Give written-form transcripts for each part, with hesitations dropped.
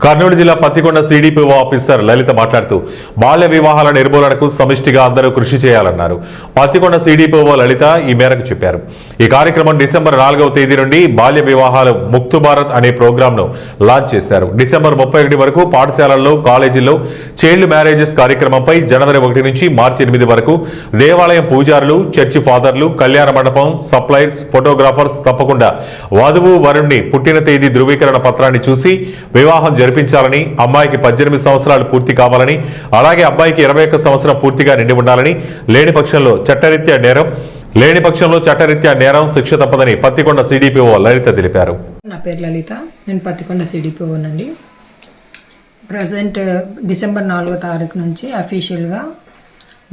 కర్నూలు జిల్లా Pattikonda CDPO officer లలిత మాట్లాడుతూ బాల్య వివాహాల నిర్మూలనకు సమిష్టిగా అందరూ కృషి చేయాలన్నారు. పత్తికొండ సిడిపిఓ లలిత ఈ మేరకు చెప్పారు. ఈ కార్యక్రమం డిసెంబర్ 4వ తేదీ నుండి బాల్య వివాహాలు ముక్తు భారత్ అనే ప్రోగ్రాంను లాంచ్ చేశారు. డిసెంబర్ 31 వరకు పాఠశాలల్లో, కాలేజీల్లో చైల్డ్ మ్యారేజెస్ కార్యక్రమంపై జనవరి 1 నుంచి మార్చి 8 వరకు దేవాలయం పూజారులు, చర్చి ఫాదర్లు, కళ్యాణ మండపం సప్లైర్స్, ఫోటోగ్రాఫర్స్ తప్పకుండా వధువు వరుణ్ణి పుట్టిన తేదీ ధృవీకరణ పత్రాన్ని చూసి వివాహం జరిపించాలని, అమ్మాయికి 18 సంవత్సరాలు పూర్తి కావాలని, అలాగే అబ్బాయికి 21 సంవత్సరం పూర్తిగా నిండి ఉండాలని, లేని పక్షంలో చట్టరీత్యా నేరం శిక్ష తప్పదని పత్తికొండ సిడిపిఓ లలిత తెలిపారు. నా పేరు లలిత, నేను పత్తికొండ సిడిపిఓనండి. ప్రజెంట్ డిసెంబర్ 4వ తారీఖు నుంచి అఫీషియల్గా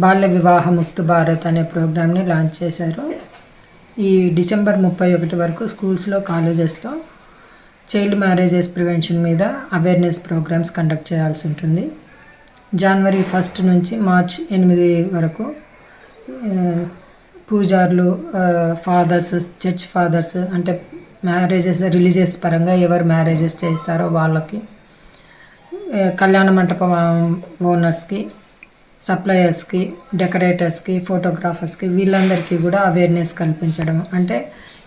బాల్య వివాహ ముక్తు భారత్ అనే ప్రోగ్రామ్ని లాంచ్ చేశారు. ఈ డిసెంబర్ 31 వరకు స్కూల్స్లో, కాలేజెస్లో చైల్డ్ మ్యారేజెస్ ప్రివెన్షన్ మీద అవేర్నెస్ ప్రోగ్రామ్స్ కండక్ట్ చేయాల్సి ఉంటుంది. జనవరి 1 నుంచి మార్చ్ 8 వరకు పూజారులు, ఫాదర్స్, చర్చ్ ఫాదర్స్ అంటే మ్యారేజెస్ రిలీజియస్ పరంగా ఎవరు మ్యారేజెస్ చేస్తారో వాళ్ళకి, కళ్యాణ మంటపం ఓనర్స్కి, సప్లయర్స్కి, డెకరేటర్స్కి, ఫోటోగ్రాఫర్స్కి వీళ్ళందరికీ కూడా అవేర్నెస్ కల్పించడం. అంటే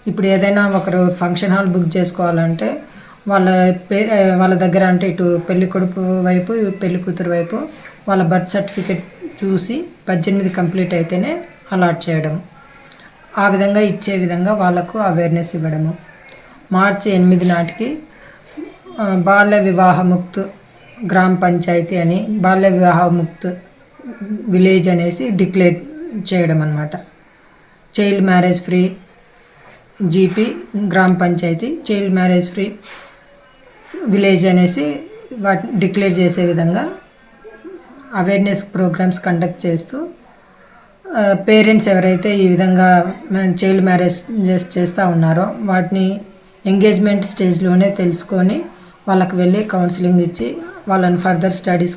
ఇప్పుడు ఏదైనా ఒకరు ఫంక్షన్ హాల్ బుక్ చేసుకోవాలంటే వాళ్ళ దగ్గర అంటే ఇటు పెళ్లి కొడుకు వైపు, పెళ్లి కూతురు వైపు వాళ్ళ బర్త్ సర్టిఫికేట్ చూసి 18 కంప్లీట్ అయితేనే అలాట్ చేయడం, ఆ విధంగా ఇచ్చే విధంగా వాళ్ళకు అవేర్నెస్ ఇవ్వడము. మార్చి 8 నాటికి బాల్య వివాహముక్త్ గ్రామ పంచాయతీ అని, బాల్య వివాహముక్త్ విలేజ్ అనేసి డిక్లేర్ చేయడం అన్నమాట. చైల్డ్ మ్యారేజ్ ఫ్రీ జీపీ గ్రామ పంచాయతీ, చైల్డ్ మ్యారేజ్ ఫ్రీ విలేజ్ అనేసి వాటిని డిక్లేర్ చేసే విధంగా అవేర్నెస్ ప్రోగ్రామ్స్ కండక్ట్ చేస్తూ, పేరెంట్స్ ఎవరైతే ఈ విధంగా చైల్డ్ మ్యారేజ్ చేస్తూ ఉన్నారో వాటిని ఎంగేజ్మెంట్ స్టేజ్లోనే తెలుసుకొని వాళ్ళకి వెళ్ళి కౌన్సిలింగ్ ఇచ్చి వాళ్ళని ఫర్దర్ స్టడీస్